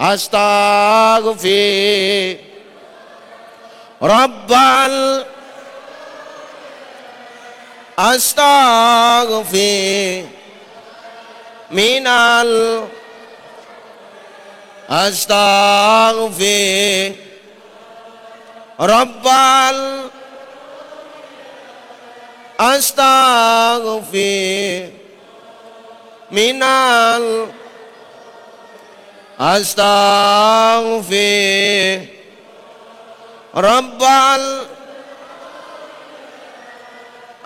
astaghfir rabbal astaghfir minal astaghfir rabbal astaghfir minal astaghfir rabbal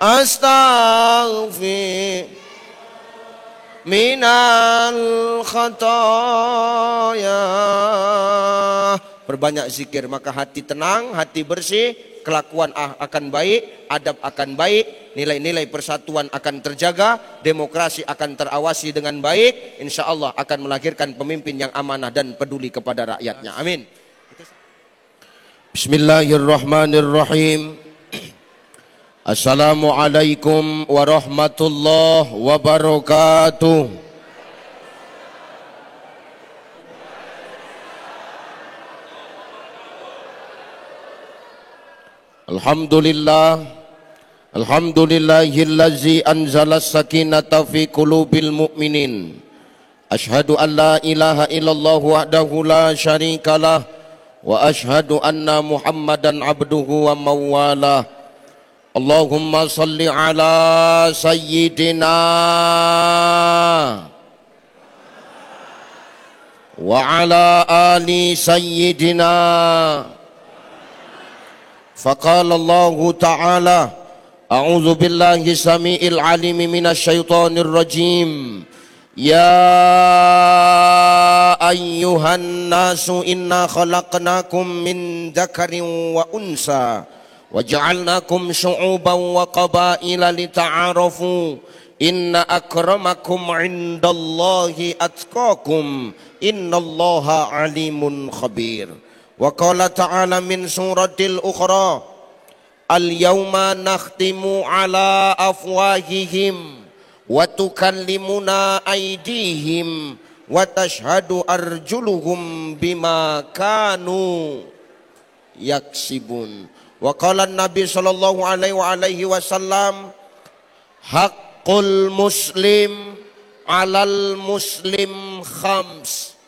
astaghfir minal khataya. Perbanyak zikir maka hati tenang, hati bersih, kelakuan akan baik, adab akan baik, nilai-nilai persatuan akan terjaga, demokrasi akan terawasi dengan baik, insya Allah akan melahirkan pemimpin yang amanah dan peduli kepada rakyatnya. Amin. Bismillahirrahmanirrahim. Assalamualaikum warahmatullahi wabarakatuh. Alhamdulillahillazi anzala sakinata fi qulubil mu'minin. Ashhadu an la ilaha illallah wahdahu la syarikalah wa ashhadu anna Muhammadan abduhu wa mawalah. Allahumma salli ala sayyidina wa ala ali sayyidina. Faqala Allah Ta'ala a'udzu billahi samiil alim minasy syaithanir rajim. Ya ayyuhan nasu inna khalaqnakum min dzakarin wa unsa wa ja'alnakum syu'uban wa qabaila lita'arafu inna akramakum 'indallahi atqakum innallaha alimun khabir. Wa qala ta'ala min suratil ukhra al-yawma nakhtimu ala afwahihim wa tukallimuna aydihim wa tashhadu arjuluhum bima kanu yaksibun. Wa qala Nabi sallallahu alaihi wasallam haqqul muslim alal muslim khams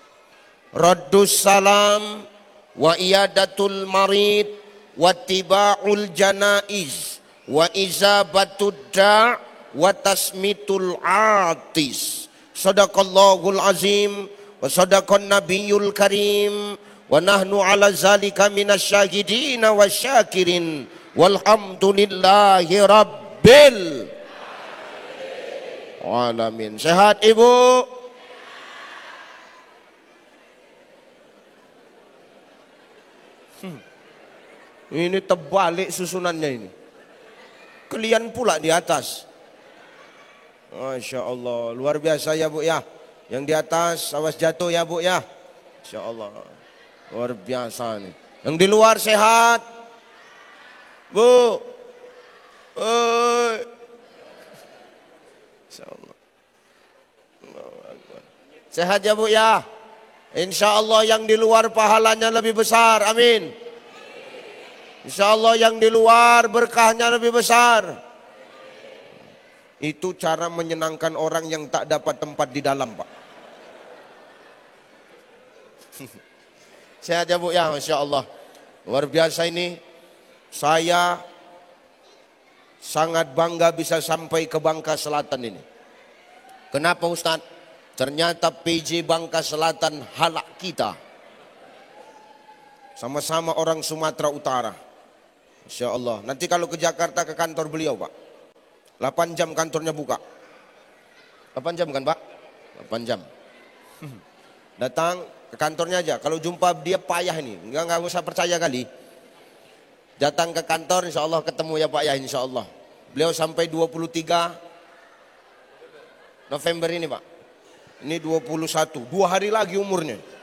raddus salam wa iyadatul marid wa tiba'ul janaiz wa izabatud da' wa tasmitul atis. Sadaqallahul azim wa sadaqan nabiyul karim wa nahnu ala zalika minasyahidin wa syakirin walhamdulillahi rabbil alamin. Sehat ibu? Ini terbalik susunannya ini. Kalian pula di atas. Masya Allah, luar biasa ya bu ya. Yang di atas awas jatuh ya bu ya. Masya Allah, luar biasa nih. Yang di luar sehat, bu. Masya Allah. Sehat ya bu ya. Insya Allah yang di luar pahalanya lebih besar. Amin. Insya Allah yang di luar berkahnya lebih besar. Itu cara menyenangkan orang yang tak dapat tempat di dalam, Pak. Sehat ya bu ya, Masya Allah. Luar biasa ini. Saya sangat bangga bisa sampai ke Bangka Selatan ini. Kenapa Ustaz? Ternyata PJ Bangka Selatan halak kita. Sama-sama orang Sumatera Utara. Insya Allah. Nanti kalau ke Jakarta ke kantor beliau Pak. 8 jam kantornya buka. 8 jam kan Pak? 8 jam. Datang ke kantornya aja. Kalau jumpa dia payah ini. Enggak usah percaya kali. Datang ke kantor insya Allah ketemu ya Pak ya insya Allah. Beliau sampai 23 November ini Pak. Ini 21. 2 hari lagi umurnya.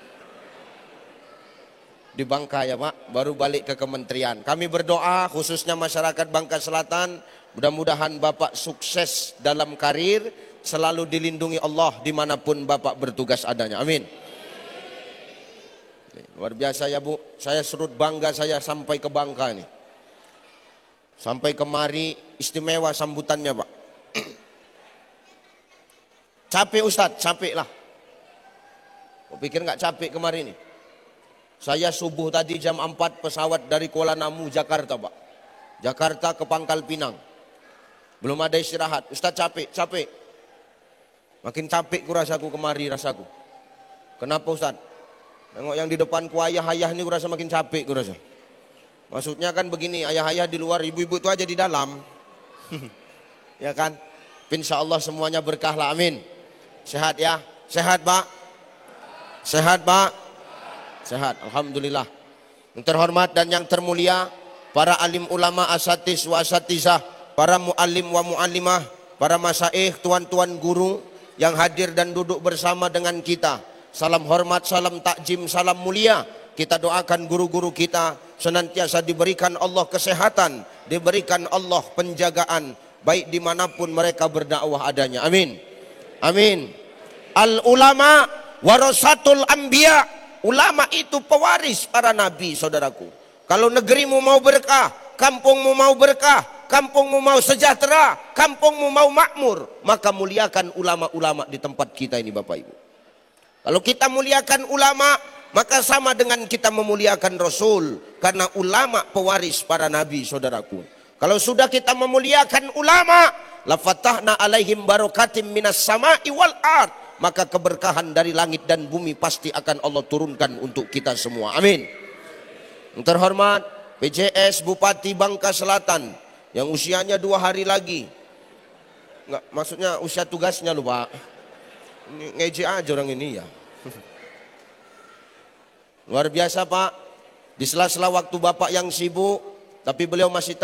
Di Bangka ya Pak, baru balik ke kementerian. Kami berdoa khususnya masyarakat Bangka Selatan, mudah-mudahan Bapak sukses dalam karir, selalu dilindungi Allah dimanapun Bapak bertugas adanya. Amin. Luar biasa ya Bu, saya surut bangga saya sampai ke Bangka ini. Sampai kemari istimewa sambutannya Pak. Capek Ustadz, capek lah. Kau pikir nggak capek kemarin ini? Saya subuh tadi jam 4 pesawat dari Kuala Namu, Jakarta Pak. Jakarta ke Pangkal Pinang. Belum ada istirahat. Ustadz capek. Makin capek rasaku kemari rasaku. Kenapa Ustadz? Tengok yang di depanku ayah-ayah ini kurasa makin capek kurasa. Maksudnya kan begini, ayah-ayah di luar, ibu-ibu itu aja di dalam. Ya kan? Insya Allah semuanya berkah lah, amin. Sehat ya? Sehat Pak? Sehat Pak? Sehat, alhamdulillah. Yang terhormat dan yang termulia, para alim ulama asatis wa asatizah, para muallim wa muallimah, para masaih, tuan-tuan guru yang hadir dan duduk bersama dengan kita. Salam hormat, salam takjim, salam mulia. Kita doakan guru-guru kita senantiasa diberikan Allah kesehatan, diberikan Allah penjagaan, baik dimanapun mereka berdakwah adanya. Amin. Amin. Al ulama warasatul anbiya. Ulama itu pewaris para nabi, saudaraku. Kalau negerimu mau berkah, kampungmu mau berkah, kampungmu mau sejahtera, kampungmu mau makmur, maka muliakan ulama-ulama di tempat kita ini Bapak Ibu. Kalau kita muliakan ulama, maka sama dengan kita memuliakan Rasul. Karena ulama pewaris para nabi, saudaraku. Kalau sudah kita memuliakan ulama, la fatahna alaihim barakatim minas sama'i wal ard. Maka keberkahan dari langit dan bumi pasti akan Allah turunkan untuk kita semua. Amin. Yang terhormat PJS Bupati Bangka Selatan yang usianya 2 hari lagi. Enggak, maksudnya usia tugasnya loh Pak. Ngeje aja orang ini ya. Luar biasa Pak. Di sela-sela waktu Bapak yang sibuk, tapi beliau masih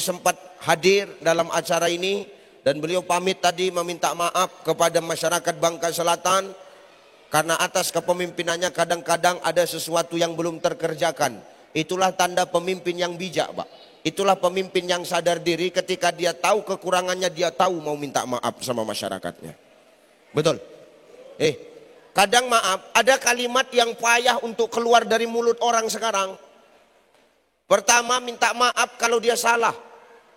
sempat hadir dalam acara ini. Dan beliau pamit tadi meminta maaf kepada masyarakat Bangka Selatan. Karena atas kepemimpinannya kadang-kadang ada sesuatu yang belum terkerjakan. Itulah tanda pemimpin yang bijak Pak. Itulah pemimpin yang sadar diri, ketika dia tahu kekurangannya, dia tahu mau minta maaf sama masyarakatnya. Betul. Kadang maaf, ada kalimat yang payah untuk keluar dari mulut orang sekarang. Pertama, minta maaf kalau dia salah.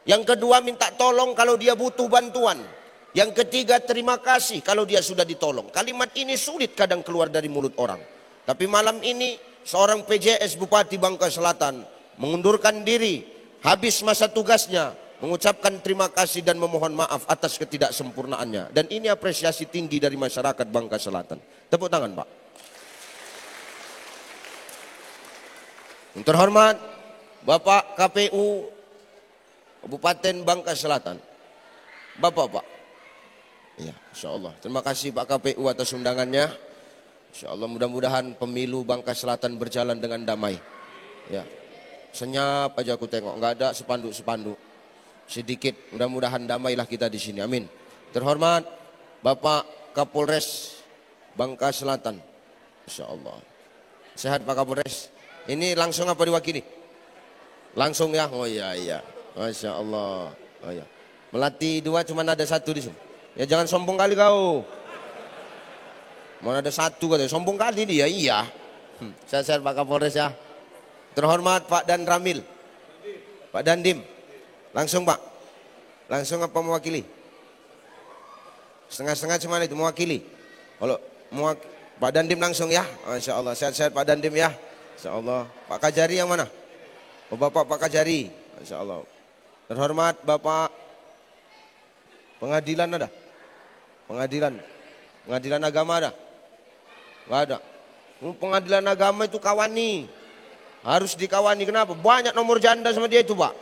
Yang kedua, minta tolong kalau dia butuh bantuan. Yang ketiga, terima kasih kalau dia sudah ditolong. Kalimat ini sulit kadang keluar dari mulut orang. Tapi malam ini seorang PJS Bupati Bangka Selatan mengundurkan diri habis masa tugasnya, mengucapkan terima kasih dan memohon maaf atas ketidaksempurnaannya. Dan ini apresiasi tinggi dari masyarakat Bangka Selatan. Tepuk tangan Pak. Yang terhormat Bapak KPU Kabupaten Bangka Selatan. Bapak. Ya, insya Allah. Terima kasih Pak KPU atas undangannya. Insya Allah mudah-mudahan pemilu Bangka Selatan berjalan dengan damai. Ya, senyap aja aku tengok, nggak ada spanduk-spanduk. Sedikit, mudah-mudahan damailah kita di sini. Amin. Terhormat Bapak Kapolres Bangka Selatan. Insya Allah. Sehat Pak Kapolres. Ini langsung apa diwakili? Langsung ya. Oh iya. Masya Allah. Oh iya. Melati 2 cuma ada 1 di sini. Ya jangan sombong kali kau. Mau ada 1 katanya. Sombong kali dia. Iya. Sehat-sehat Pak Kapolres ya. Terhormat Pak Dan Ramil. Pak Dandim. Langsung Pak. Langsung apa mewakili? Setengah-setengah cuma itu mewakili. Kalau Pak Dandim langsung ya. Masya Allah. Sehat-sehat Pak Dandim ya. Masya Allah. Pak Kajari yang mana? Oh Bapak Pak Kajari. Masya Allah. Terhormat Bapak Pengadilan ada? Pengadilan agama ada? Enggak ada. Pengadilan agama itu kawani. Harus dikawani. Kenapa? Banyak nomor janda sama dia itu Pak.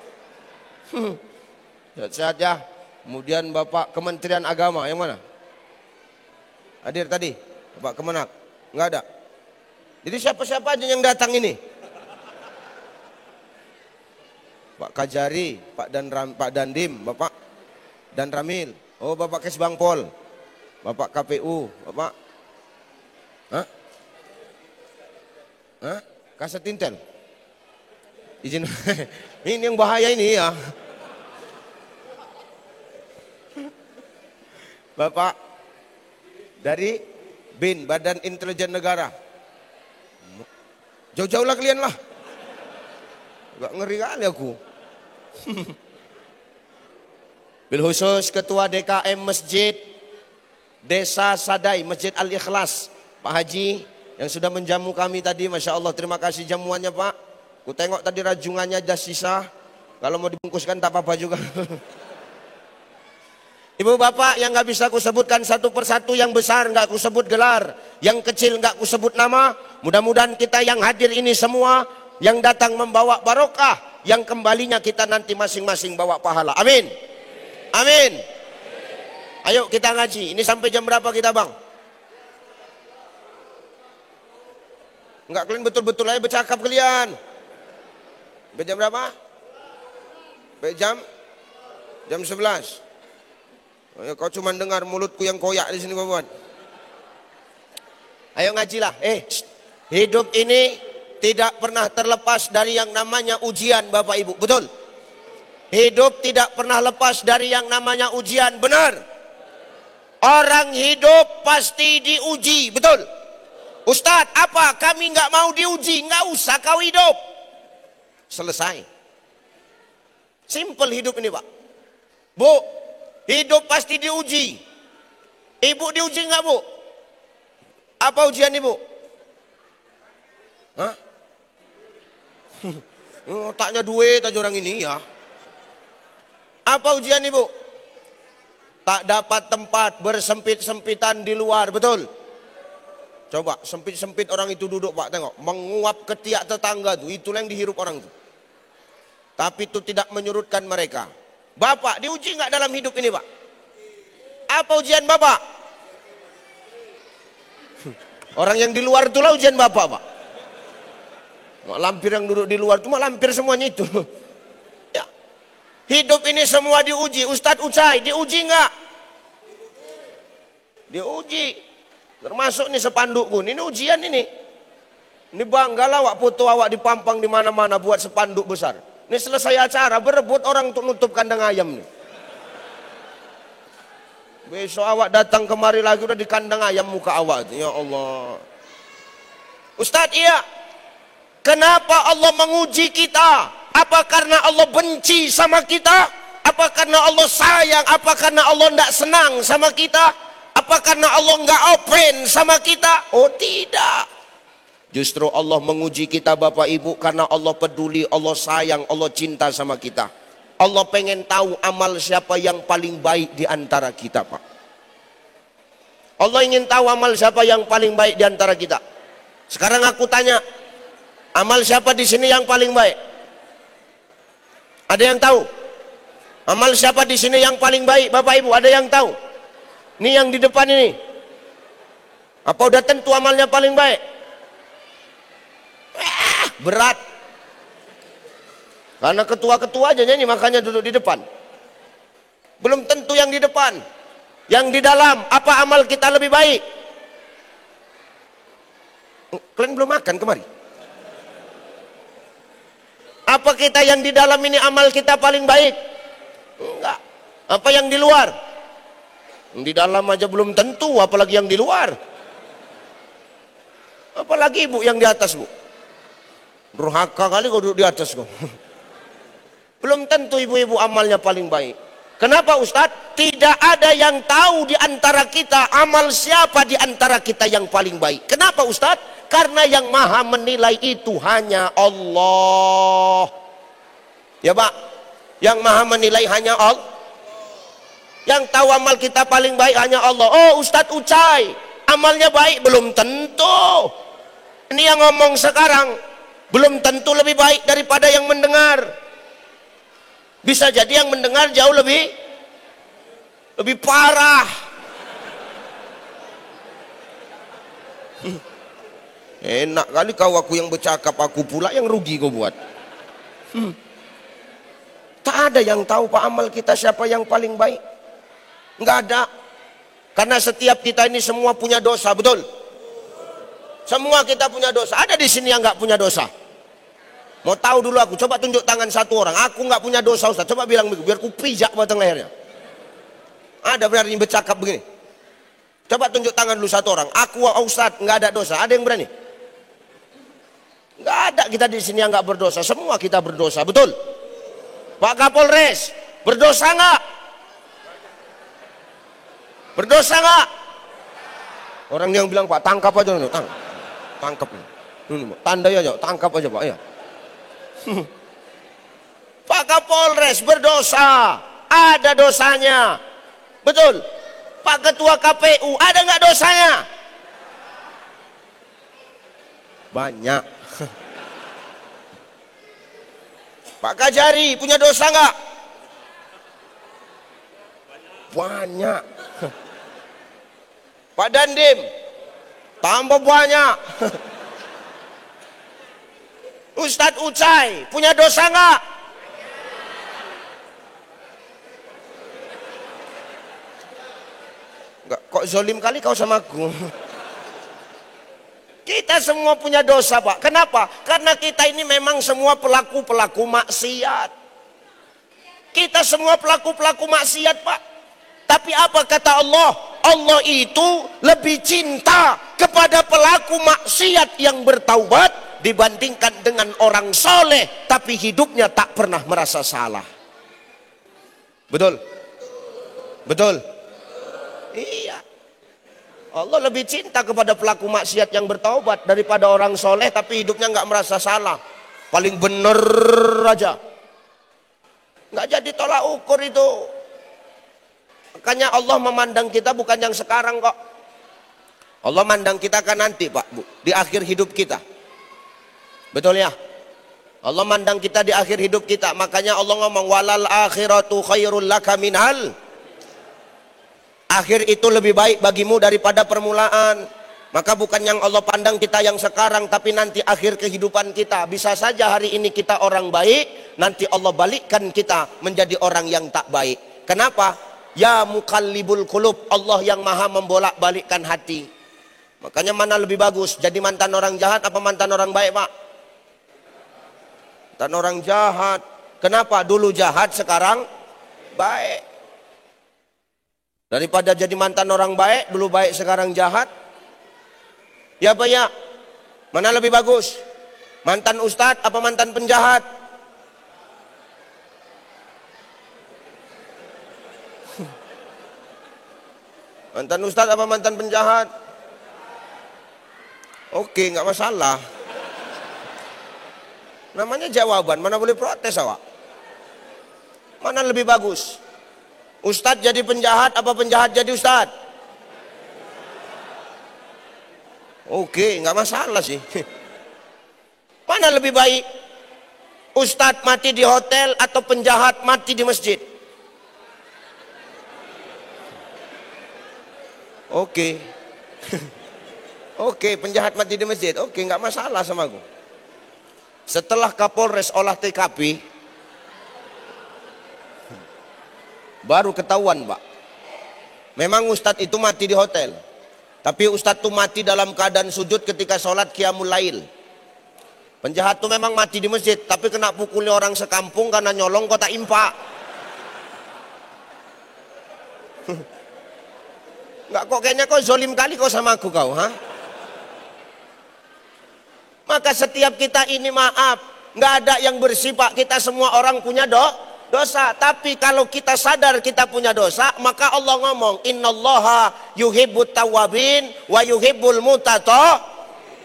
Sehat-sehat ya. Kemudian Bapak Kementerian Agama yang mana? Hadir tadi? Bapak Kemenak? Enggak ada. Jadi siapa-siapa aja yang datang ini? Pak Kajari, Pak Dandim, Bapak Dan Ramil. Oh Bapak Kesbangpol. Bapak KPU, Bapak Kasat Intel. Izin. Ini yang bahaya ini ya. Bapak dari BIN, Badan Intelijen Negara. Jauh-jauh lah kalian lah. Gak ngeri kali aku. Bil khusus Ketua DKM Masjid Desa Sadai, Masjid Al-Ikhlas, Pak Haji yang sudah menjamu kami tadi. Masya Allah, terima kasih jamuannya Pak. Ku tengok tadi rajungannya ada sisa. Kalau mau dibungkuskan tak apa-apa juga. Ibu bapak yang gak bisa ku sebutkan satu persatu, yang besar gak ku sebut gelar, yang kecil gak ku sebut nama. Mudah-mudahan kita yang hadir ini semua yang datang membawa barokah, yang kembalinya kita nanti masing-masing bawa pahala. Amin. Amin. Ayo kita ngaji. Ini sampai jam berapa kita bang? Enggak, kalian betul-betul aja bercakap kalian. Sampai jam berapa? Sampai jam 11. Oh, ya, kau cuma dengar mulutku yang koyak di sini kawan. Ayo ngajilah. Hidup ini tidak pernah terlepas dari yang namanya ujian Bapak Ibu. Betul? Hidup tidak pernah lepas dari yang namanya ujian. Benar? Orang hidup pasti diuji. Betul? Ustadz, apa? Kami nggak mau diuji. Nggak usah kau hidup. Selesai. Simple hidup ini Pak. Bu, hidup pasti diuji. Ibu diuji nggak Bu? Apa ujian Ibu? Hah? Otaknya duit aja orang ini ya. Apa ujian Ibu? Tak dapat tempat, bersempit-sempitan di luar, betul? Coba sempit-sempit orang itu duduk Pak, tengok. Menguap ketiak tetangga tuh, itulah yang dihirup orang itu. Tapi itu tidak menyurutkan mereka. Bapak diuji nggak dalam hidup ini Pak? Apa ujian Bapak? Orang yang di luar itulah ujian Bapak Pak. Lampir yang duduk di luar cuma lampir semuanya itu. Ya. Hidup ini semua diuji. Ustadz Ucai diuji nggak? Diuji. Termasuk nih sepandukku. Ini ujian ini. Ini banggalah awak foto awak dipampang di mana-mana buat sepanduk besar. Ini selesai acara berebut orang untuk nutup kandang ayam nih. Besok awak datang kemari lagi udah di kandang ayam muka awak. Ya Allah. Ustadz iya. Kenapa Allah menguji kita? Apa karena Allah benci sama kita? Apa karena Allah sayang? Apa karena Allah tidak senang sama kita? Apa karena Allah nggak open sama kita? Oh tidak. Justru Allah menguji kita Bapak Ibu karena Allah peduli, Allah sayang, Allah cinta sama kita. Allah pengen tahu amal siapa yang paling baik di antara kita Pak. Allah ingin tahu amal siapa yang paling baik di antara kita. Sekarang aku tanya, amal siapa di sini yang paling baik? Ada yang tahu? Amal siapa di sini yang paling baik? Bapak Ibu, ada yang tahu? Ini yang di depan ini. Apa udah tentu amalnya paling baik? Berat. Karena ketua-ketua aja nyanyi makanya duduk di depan. Belum tentu yang di depan. Yang di dalam, apa amal kita lebih baik? Kalian belum makan kemari? Apa kita yang di dalam ini amal kita paling baik? Enggak. Apa yang di luar? Yang di dalam aja belum tentu, apalagi yang di luar. Apalagi ibu yang di atas Bu. Durhaka kali kau duduk di atas kau. Belum tentu ibu-ibu amalnya paling baik. Kenapa Ustadz? Tidak ada yang tahu di antara kita amal siapa di antara kita yang paling baik. Kenapa Ustadz? Karena yang maha menilai itu hanya Allah. Ya Pak, yang maha menilai hanya Allah. Yang tahu amal kita paling baik hanya Allah. Oh Ustadz Ucai, amalnya baik? Belum tentu. Ini yang ngomong sekarang, belum tentu lebih baik daripada yang mendengar. Bisa jadi yang mendengar jauh lebih parah. Enak kali kau aku yang bercakap, aku pula yang rugi kau buat. Tak ada yang tahu Pak amal kita siapa yang paling baik. Enggak ada. Karena setiap kita ini semua punya dosa, betul? Semua kita punya dosa. Ada di sini yang nggak punya dosa? Mau tahu dulu aku, coba tunjuk tangan satu orang. Aku nggak punya dosa Ustaz. Coba bilang begitu, biar ku pijak batang lehernya. Ada berani bercakap begini? Coba tunjuk tangan dulu satu orang. Aku Ustaz nggak ada dosa. Ada yang berani? Nggak ada kita di sini yang nggak berdosa. Semua kita berdosa, betul? Pak Kapolres, berdosa nggak? Berdosa nggak? Orang yang bilang, Pak, tangkap aja, tangkap. Tandai aja, tangkap aja, Pak, ya. Pak Kapolres berdosa, ada dosanya, betul? Pak Ketua KPU ada nggak dosanya? Banyak. Pak Kajari punya dosa nggak? Banyak. Pak Dandim tambah banyak. Ustadz Ucai punya dosa nggak? Enggak, kok zolim kali kau sama aku. Kita semua punya dosa, Pak. Kenapa? Karena kita ini memang semua pelaku-pelaku maksiat. Kita semua pelaku-pelaku maksiat, Pak. Tapi apa kata Allah? Allah itu lebih cinta kepada pelaku maksiat yang bertaubat dibandingkan dengan orang soleh tapi hidupnya tak pernah merasa salah. Betul? Betul? Iya. Allah lebih cinta kepada pelaku maksiat yang bertaubat daripada orang soleh tapi hidupnya nggak merasa salah. Paling bener aja. Nggak jadi tolak ukur itu. Makanya Allah memandang kita bukan yang sekarang kok. Allah mandang kita kan nanti, Pak, Bu, di akhir hidup kita. Betul ya? Allah mandang kita di akhir hidup kita. Makanya Allah ngomong walal akhiratu khairul laka minal. Akhir itu lebih baik bagimu daripada permulaan. Maka bukan yang Allah pandang kita yang sekarang, tapi nanti akhir kehidupan kita. Bisa saja hari ini kita orang baik, nanti Allah balikkan kita menjadi orang yang tak baik. Kenapa? Ya muqallibul qulub, Allah yang maha membolak-balikkan hati. Makanya mana lebih bagus, jadi mantan orang jahat apa mantan orang baik, Pak? Mantan orang jahat. Kenapa? Dulu jahat, sekarang baik. Daripada jadi mantan orang baik, dulu baik sekarang jahat. Ya Pak ya, mana lebih bagus? Mantan ustadz apa mantan penjahat? Mantan ustadz apa mantan penjahat? Oke, nggak masalah. Namanya jawaban, mana boleh protes awak? Mana lebih bagus? Ustadz jadi penjahat apa penjahat jadi ustadz? Oke, nggak masalah sih. Mana lebih baik? Ustadz mati di hotel atau penjahat mati di masjid? Oke. Oke, penjahat mati di masjid. Oke, nggak masalah sama aku. Setelah Kapolres olah TKP, baru ketahuan, Pak. Memang Ustadz itu mati di hotel. Tapi Ustadz itu mati dalam keadaan sujud ketika sholat qiyamul lail. Penjahat itu memang mati di masjid, tapi kena pukulnya orang sekampung karena nyolong kotak impak. Enggak kok, kayaknya kau zolim kali kau sama aku kau, ha? Maka setiap kita ini maaf, nggak ada yang bersih, Pak. Kita semua orang punya dosa. Tapi kalau kita sadar kita punya dosa, maka Allah ngomong, innallaha yuhibbut tawwabin wa yuhibbul mutatahhirin.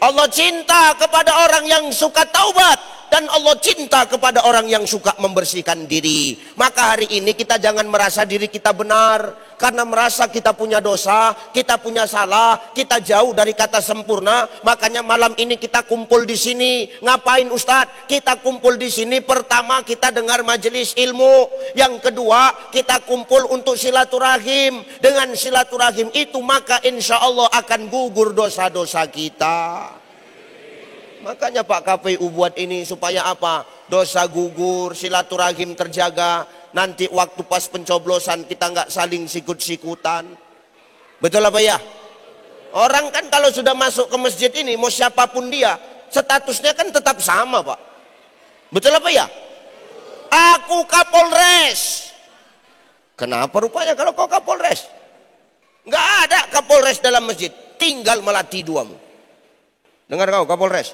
Allah cinta kepada orang yang suka taubat dan Allah cinta kepada orang yang suka membersihkan diri. Maka hari ini kita jangan merasa diri kita benar karena merasa kita punya dosa, kita punya salah, kita jauh dari kata sempurna. Makanya malam ini kita kumpul di sini. Ngapain Ustadz? Kita kumpul di sini, pertama kita dengar majelis ilmu, yang kedua kita kumpul untuk silaturahim. Dengan silaturahim itu maka insya Allah akan gugur dosa-dosa kita. Makanya Pak KPU buat ini supaya apa? Dosa gugur, silaturahim terjaga. Nanti waktu pas pencoblosan kita nggak saling sikut-sikutan. Betul apa ya? Orang kan kalau sudah masuk ke masjid ini, mau siapapun dia, statusnya kan tetap sama, Pak. Betul apa ya? Aku Kapolres. Kenapa rupanya kalau kau Kapolres? Nggak ada Kapolres dalam masjid. Tinggal melatih duamu. Dengar kau Kapolres?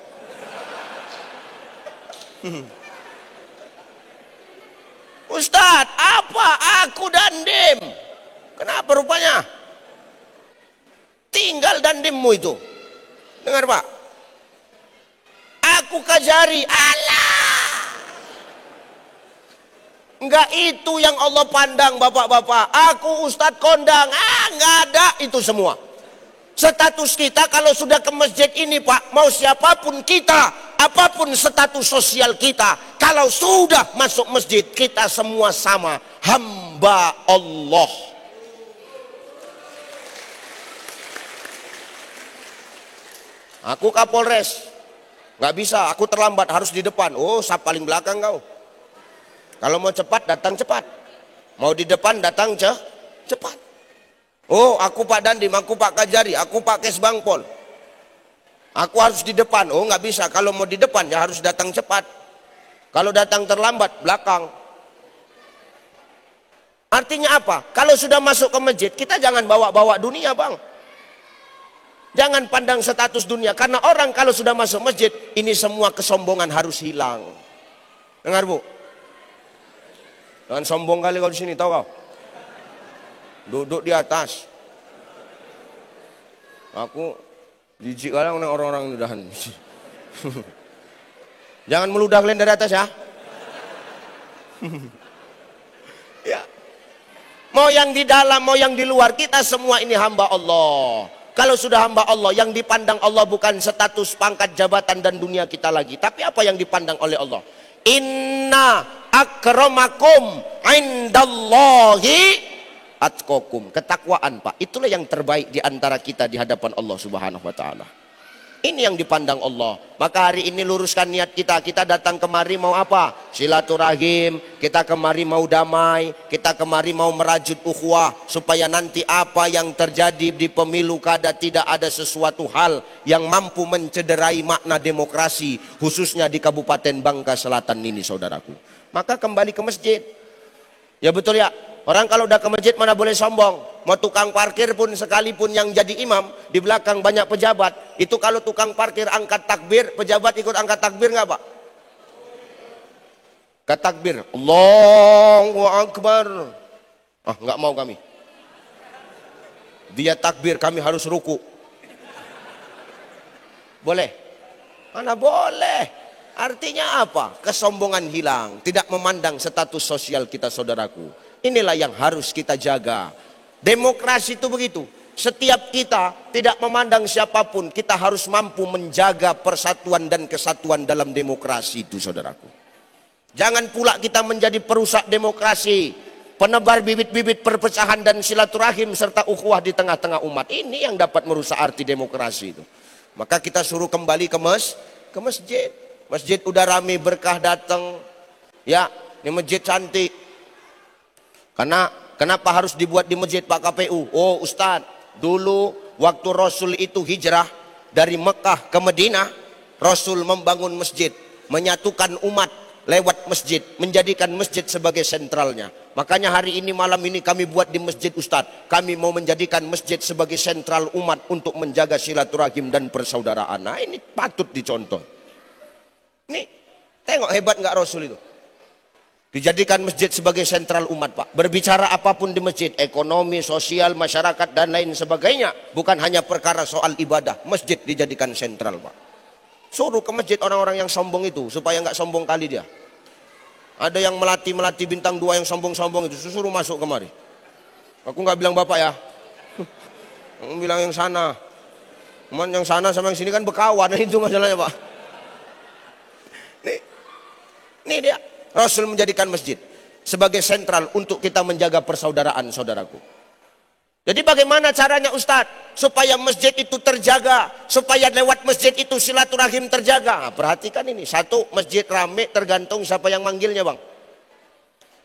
Ustadz, apa aku dandim? Kenapa rupanya? Tinggal dandimmu itu. Dengar Pak. Aku kajari. Allah. Enggak itu yang Allah pandang bapak-bapak. Aku Ustadz kondang. Enggak ada itu semua. Status kita kalau sudah ke masjid ini Pak, mau siapapun kita, apapun status sosial kita, kalau sudah masuk masjid, kita semua sama, hamba Allah. Aku Kapolres, nggak bisa, aku terlambat, harus di depan. Oh, saya paling belakang kau. Kalau mau cepat, datang cepat. Mau di depan, datang cepat. Oh, aku Pak Dandim, aku Pak Kajari, aku Pak Kesbangpol. Aku harus di depan. Oh, nggak bisa. Kalau mau di depan, ya harus datang cepat. Kalau datang terlambat, belakang. Artinya apa? Kalau sudah masuk ke masjid, kita jangan bawa-bawa dunia, Bang. Jangan pandang status dunia. Karena orang kalau sudah masuk masjid, ini semua kesombongan harus hilang. Dengar, Bu? Jangan sombong kali kau di sini, tahu kau? Duduk di atas. Aku jijik kali orang-orang udahan. Jangan meludah kalian dari atas ya. Ya. Mau yang di dalam, mau yang di luar, kita semua ini hamba Allah. Kalau sudah hamba Allah, yang dipandang Allah bukan status, pangkat, jabatan dan dunia kita lagi, tapi apa yang dipandang oleh Allah? Inna akramakum indallahi atqakum, ketakwaan Pak, itulah yang terbaik di antara kita di hadapan Allah Subhanahu wa taala. Ini yang dipandang Allah. Maka hari ini luruskan niat kita. Kita datang kemari mau apa? Silaturahim. Kita kemari mau damai. Kita kemari mau merajut ukhuwah supaya nanti apa yang terjadi di pemilu kada tidak ada sesuatu hal yang mampu mencederai makna demokrasi, khususnya di Kabupaten Bangka Selatan ini, saudaraku. Maka kembali ke masjid. Ya betul ya. Orang kalau udah ke masjid mana boleh sombong. Mau tukang parkir pun sekalipun yang jadi imam, di belakang banyak pejabat. Itu kalau tukang parkir angkat takbir, pejabat ikut angkat takbir nggak Pak? Angkat takbir. Allahu Akbar. Ah, nggak mau kami. Dia takbir, kami harus ruku. Boleh? Mana boleh? Artinya apa? Kesombongan hilang. Tidak memandang status sosial kita, saudaraku. Inilah yang harus kita jaga. Demokrasi itu begitu. Setiap kita tidak memandang siapapun, kita harus mampu menjaga persatuan dan kesatuan dalam demokrasi itu, saudaraku. Jangan pula kita menjadi perusak demokrasi, penebar bibit-bibit perpecahan dan silaturahim serta ukhuwah di tengah-tengah umat. Ini yang dapat merusak arti demokrasi itu. Maka kita suruh kembali ke masjid. Masjid udah rame, berkah datang. Ya, ini masjid cantik. Karena kenapa harus dibuat di masjid Pak KPU? Oh Ustadz, dulu waktu Rasul itu hijrah dari Mekah ke Madinah, Rasul membangun masjid, menyatukan umat lewat masjid, menjadikan masjid sebagai sentralnya. Makanya hari ini, malam ini kami buat di masjid Ustadz. Kami mau menjadikan masjid sebagai sentral umat untuk menjaga silaturahim dan persaudaraan. Nah ini patut dicontoh. Nih, tengok hebat nggak Rasul itu? Dijadikan masjid sebagai sentral umat Pak. Berbicara apapun di masjid, ekonomi, sosial, masyarakat dan lain sebagainya. Bukan hanya perkara soal ibadah, masjid dijadikan sentral Pak. Suruh ke masjid orang-orang yang sombong itu, supaya nggak sombong kali dia. Ada yang melati bintang 2 yang sombong-sombong itu, suruh masuk kemari. Aku nggak bilang Bapak ya. Aku bilang yang sana. Cuman yang sana sama yang sini kan berkawan, itu masalahnya Pak. Nih dia. Rasul menjadikan masjid sebagai sentral untuk kita menjaga persaudaraan, saudaraku. Jadi bagaimana caranya Ustadz supaya masjid itu terjaga, supaya lewat masjid itu silaturahim terjaga? Nah, perhatikan ini, satu, masjid rame tergantung siapa yang manggilnya Bang.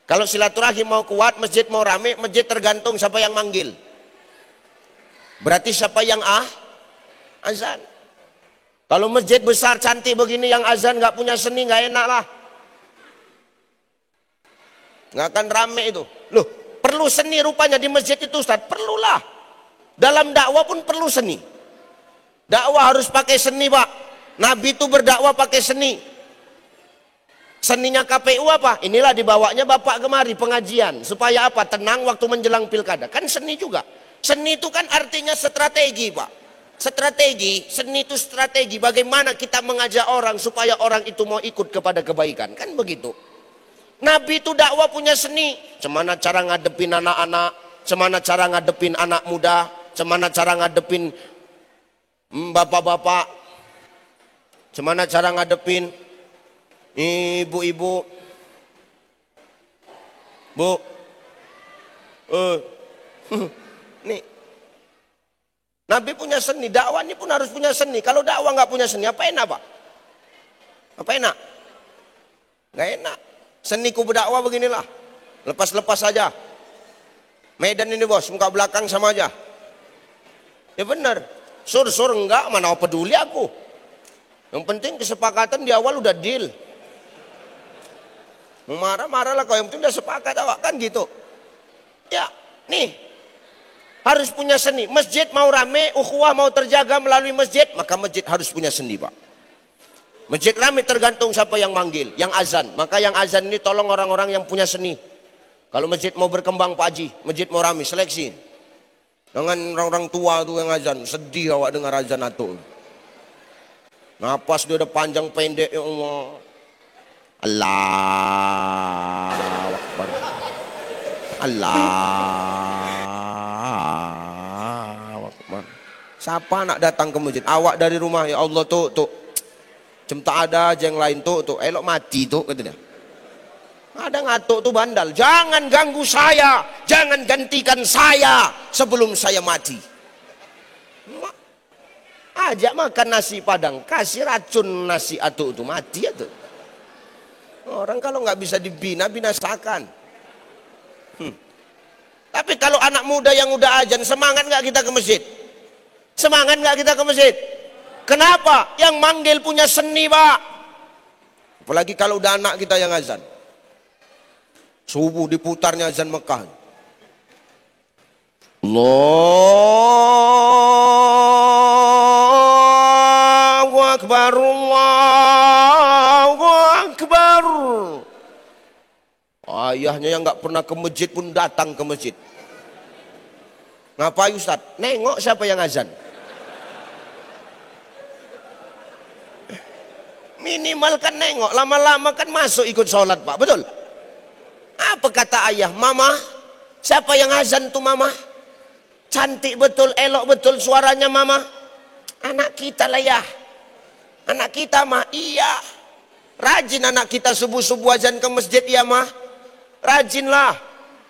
Kalau silaturahim mau kuat, masjid mau rame, masjid tergantung siapa yang manggil. Berarti siapa yang azan. Kalau masjid besar cantik begini yang azan nggak punya seni, nggak enak lah. Nggak akan rame itu. Loh, perlu seni rupanya di masjid itu Ustaz. Perlulah. Dalam dakwah pun perlu seni. Dakwah harus pakai seni Pak. Nabi itu berdakwah pakai seni. Seninya KPU apa? Inilah dibawanya Bapak kemari pengajian. Supaya apa? Tenang waktu menjelang pilkada. Kan seni juga. Seni itu kan artinya strategi, Pak. Strategi, seni itu strategi. Bagaimana kita mengajak orang supaya orang itu mau ikut kepada kebaikan. Kan begitu. Nabi itu dakwah punya seni. Cemana cara ngadepin anak-anak. Cemana cara ngadepin anak muda. Cemana cara ngadepin bapak-bapak. Cemana cara ngadepin ibu-ibu. Bu. Nih. Nabi punya seni, dakwah ini pun harus punya seni. Kalau dakwah nggak punya seni, apa enak, Pak? Apa enak? Nggak enak. Seniku berdakwah beginilah. Lepas-lepas saja. Medan ini bos, muka belakang sama aja. Ya benar. Sur-sur enggak, mana peduli aku. Yang penting kesepakatan di awal udah deal. Marah-marah lah kalau yang penting udah sepakat awak kan gitu. Ya, nih harus punya seni. Masjid mau rame, ukhuwah mau terjaga melalui masjid, maka masjid harus punya seni, Pak. Masjid rame tergantung siapa yang manggil, yang azan. Maka yang azan ini tolong orang-orang yang punya seni. Kalau masjid mau berkembang Pak Haji, masjid mau rame, seleksi. Dengan orang-orang tua tuh yang azan, sedih awak dengar azan atuk. Napas dia udah panjang pendek, ya Allah. Allahu Akbar. Allahu Akbar. Siapa nak datang ke masjid? Awak dari rumah, ya Allah tuh. Cem tak ada aja yang lain tuh. Elok mati tuh kata dia. Ada ngatuk tuh bandal. Jangan ganggu saya. Jangan gantikan saya sebelum saya mati. Ajak makan nasi padang. Kasih racun nasi atuk itu. Mati ya tuh. Orang kalau nggak bisa dibina, binasakan. Tapi kalau anak muda yang udah ajan, semangat nggak kita ke masjid? Semangat nggak kita ke masjid? Kenapa? Yang manggil punya seni, Pak. Apalagi kalau udah anak kita yang azan. Subuh diputarnya azan Mekah. Allahu Akbar, Allahu Akbar. Ayahnya yang nggak pernah ke masjid pun datang ke masjid. Ngapain Ustaz? Nengok siapa yang azan. Minimal kan nengok, lama-lama kan masuk ikut sholat, Pak, betul? Apa kata ayah? Mama, siapa yang azan tuh mama? Cantik betul, elok betul suaranya mama. Anak kita lah ya. Anak kita mah, iya. Rajin anak kita subuh-subuh azan ke masjid ya mah. Rajinlah,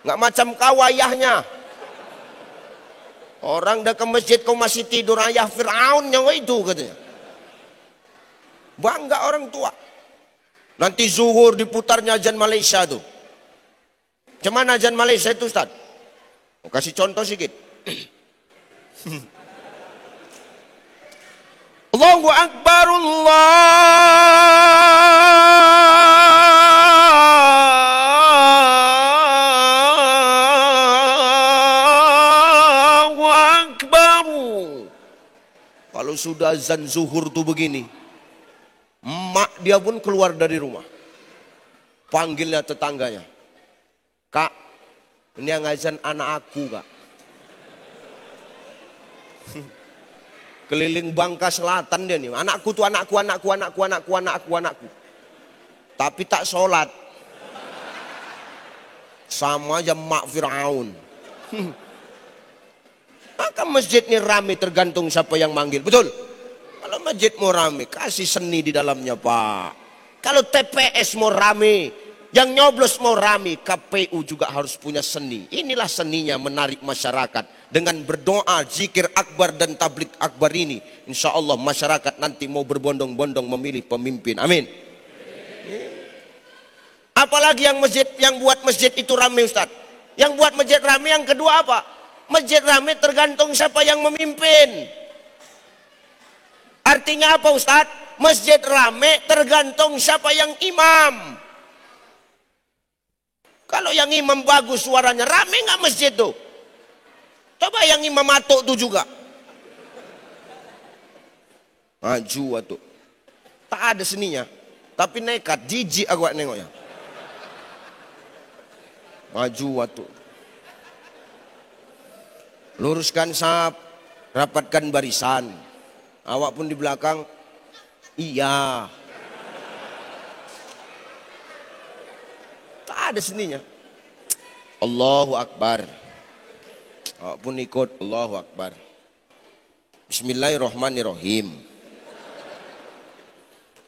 nggak macam kau ayahnya. Orang dah ke masjid kau masih tidur, ayah Fir'aun yang itu katanya. Bangga orang tua. Nanti zuhur diputarnya azan Malaysia tuh. Cuman azan Malaysia itu Ustaz? Mau kasih contoh sedikit. Allahu Akbar, Allahu Akbar. Kalau sudah azan zuhur tuh begini, emak dia pun keluar dari rumah. Panggilnya tetangganya. Kak, ini yang azan anak aku, Kak. Keliling Bangka Selatan dia nih. Anakku tuh anakku. Tapi tak sholat. Sama aja mak Fir'aun. Maka masjid ini rame tergantung siapa yang manggil. Betul? Kalau masjid mau rame, kasih seni di dalamnya, Pak. Kalau TPS mau rame, yang nyoblos mau rame, KPU juga harus punya seni. Inilah seninya menarik masyarakat. Dengan berdoa, zikir akbar dan tablik akbar ini, insya Allah masyarakat nanti mau berbondong-bondong memilih pemimpin. Amin. Apalagi yang buat masjid itu rame Ustaz. Yang buat masjid rame yang kedua apa? Masjid rame tergantung siapa yang memimpin. Artinya apa Ustaz? Masjid rame tergantung siapa yang imam. Kalau yang imam bagus suaranya, rame nggak masjid tuh? Coba yang imam atuk tuh juga. Maju atuk. Tak ada seninya. Tapi nekat, jijik aku nengoknya. Maju waktu. Luruskan saf, rapatkan barisan. Awak pun di belakang, iya. Tak ada seninya. Allahu Akbar. Awak pun ikut, Allahu Akbar. Bismillahirrahmanirrahim.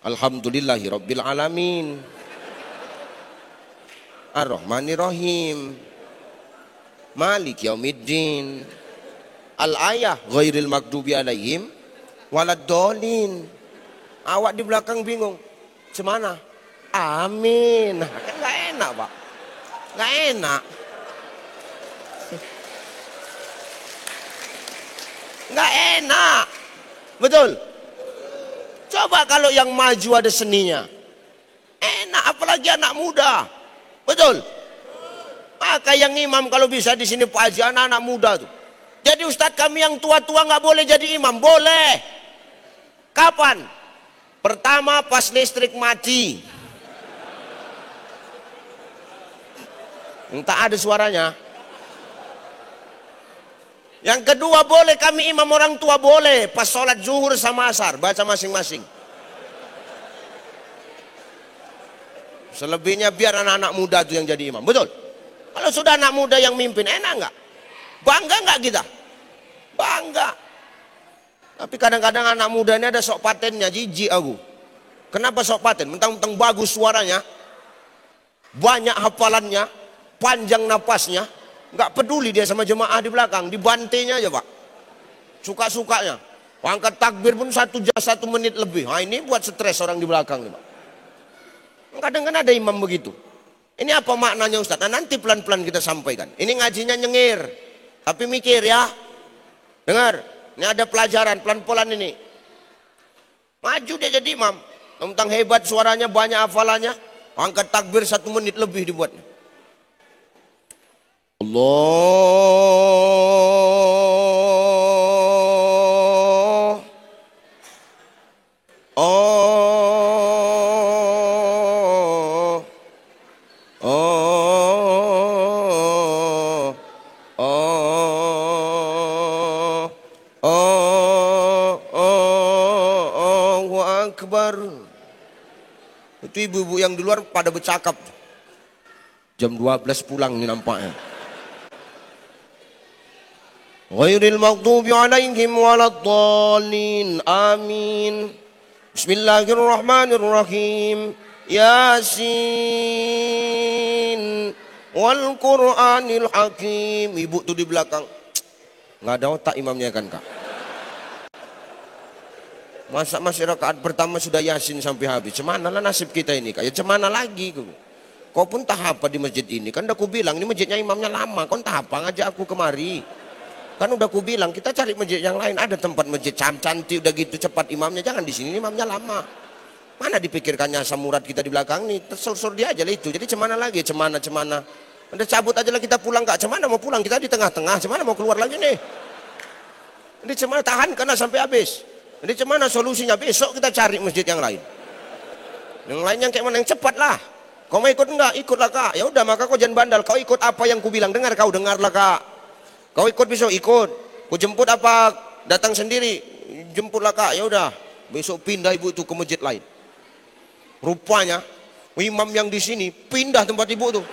Alhamdulillahi Rabbil Alamin. Ar-Rahmanirrahim. Malik Yaumiddin. Al-ayah ghairil maghdubi alaihim waladdallin. Awak di belakang bingung. Cemana? Amin. Kan gak enak, Pak. Gak enak. Gak enak. Betul? Coba kalau yang maju ada seninya. Enak, apalagi anak muda. Betul? Maka yang imam kalau bisa di sini Pak Haji, anak-anak muda tuh. Jadi ustadz kami yang tua-tua nggak boleh jadi imam. Boleh. Kapan? Pertama pas listrik mati. Entah ada suaranya. Yang kedua boleh kami imam orang tua boleh. Pas sholat zuhur sama asar. Baca masing-masing. Selebihnya biar anak-anak muda itu yang jadi imam. Betul? Kalau sudah anak muda yang mimpin enak nggak? Bangga nggak kita? Bangga. Tapi kadang-kadang anak muda ini ada sok patennya, jijik aku. Kenapa sok paten? Mentang-mentang bagus suaranya, banyak hafalannya, panjang napasnya, nggak peduli dia sama jemaah di belakang, dibantainya aja Pak. Suka-sukanya. Angkat takbir pun 1 menit lebih. Nah, ini buat stres orang di belakang nih Pak. Kadang-kadang ada imam begitu. Ini apa maknanya Ustaz? Nah, nanti pelan-pelan kita sampaikan. Ini ngajinya nyengir, tapi mikir ya. Dengar, ini ada pelajaran pelan-pelan ini. Maju dia jadi imam. Tentang hebat suaranya, banyak hafalannya. Angkat takbir 1 menit lebih dibuatnya. Allah. Allahu Akbar. Itu ibu-ibu yang di luar pada bercakap. Jam 12 pulang nih nampaknya. Ghairil maghdubi alaihim waladdallin. Amin. Bismillahirrahmanirrahim. Yasin wal Qur'anil Hakim. Ibu tuh di belakang. Nggak ada otak imamnya kan Kak? Masa masih rakaat pertama sudah Yasin sampai habis. Cemana lah nasib kita ini Kak? Ya cemana lagi kau pun tak apa di masjid ini. Kan udah aku bilang ini masjidnya imamnya lama. Kau tak apa ngajak aku kemari. Kan udah aku bilang kita cari masjid yang lain. Ada tempat masjid cantik udah gitu cepat imamnya. Jangan di sini imamnya lama. Mana dipikirkannya asam urat kita di belakang nih. Tersur dia aja lah itu. Jadi cemana lagi? Cemana. Udah cabut aja lah kita pulang Kak. Cemana mau pulang? Kita di tengah-tengah. Cemana mau keluar lagi nih? Jadi cemana tahan karena sampai habis. Jadi cemana solusinya? Besok kita cari masjid yang lain. Yang lain yang kayak mana? Yang cepat lah. Kau mau ikut enggak? Ikutlah Kak. Ya udah maka kau jangan bandal. Kau ikut apa yang ku bilang. Dengarlah Kak. Kau ikut besok ikut. Ku jemput apa? Datang sendiri. Jemputlah Kak. Ya udah. Besok pindah ibu itu ke masjid lain. Rupanya imam yang di sini pindah tempat ibu tuh.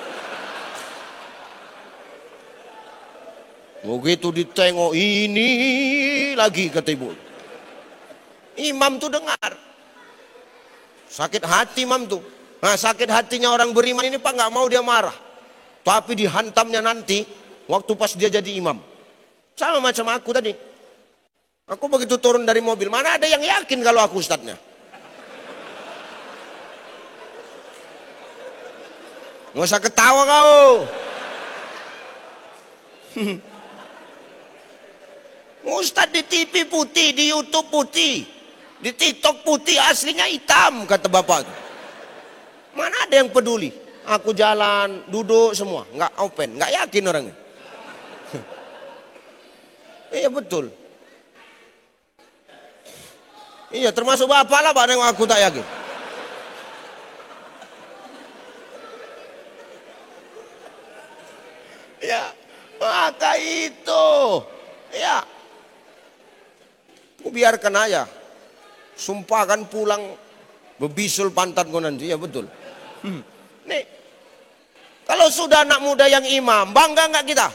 Begitu ditengok ini lagi kata ibu. Imam tuh dengar. Sakit hati imam tuh. Nah sakit hatinya orang beriman ini Pak nggak mau dia marah. Tapi dihantamnya nanti waktu pas dia jadi imam. Sama macam aku tadi. Aku begitu turun dari mobil. Mana ada yang yakin kalau aku ustadznya. Nggak usah ketawa kau. Ustadz di TV putih, di YouTube putih, di TikTok putih, aslinya hitam kata bapak. Mana ada yang peduli? Aku jalan, duduk semua, nggak open, nggak yakin orangnya. Iya betul. Iya termasuk bapak lah Pak yang aku tak yakin. Loh, ya. Biarkan aja. Sumpahkan pulang bebisul pantatku nanti, ya betul. Nih, kalau sudah anak muda yang imam, bangga nggak kita?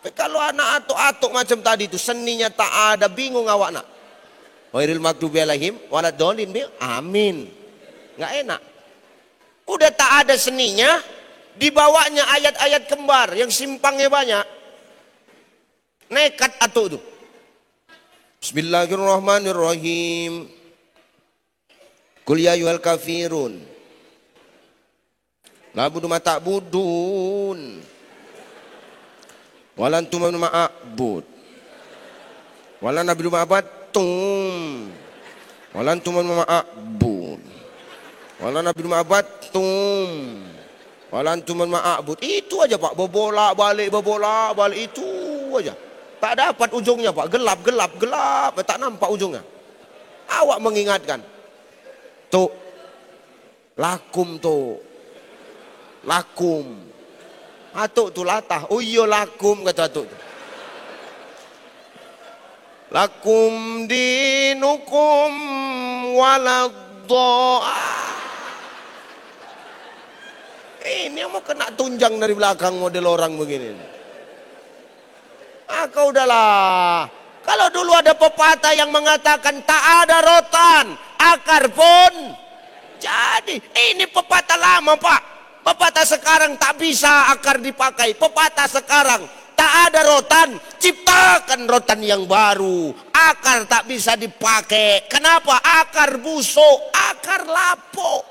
Tapi kalau anak atuk-atuk macam tadi itu seninya tak ada, bingung awak nak. Wairil maghdubi alaihim waladhdallin, amin. Nggak enak. Udah tak ada seninya, dibawanya ayat-ayat kembar yang simpangnya banyak. Nekat atuk tuh. Bismillahirrahmanirrahim. Qul ya ayyuhal kafirun. La budu ma ta'budun. Walantum ma'abud. Walan nabidu ma'abattum. Walantum ma'abud. Walan nabidu ma'abattum. Walantum ma'abud. Itu aja Pak, berbolak balik itu aja. Tak dapat ujungnya Pak, gelap, tak nampak ujungnya. Awak mengingatkan. Tuh, lakum tuh. Lakum. Atuk tu latah. Oh iya lakum kata atuk tu. Lakum dinukum waladhdallin. Ini yang mau kena tunjang dari belakang model orang begini. Kau udahlah. Kalau dulu ada pepatah yang mengatakan tak ada rotan, akar pun jadi. Ini pepatah lama Pak. Pepatah sekarang tak bisa akar dipakai. Pepatah sekarang tak ada rotan, ciptakan rotan yang baru. Akar tak bisa dipakai. Kenapa? Akar busuk, akar lapuk.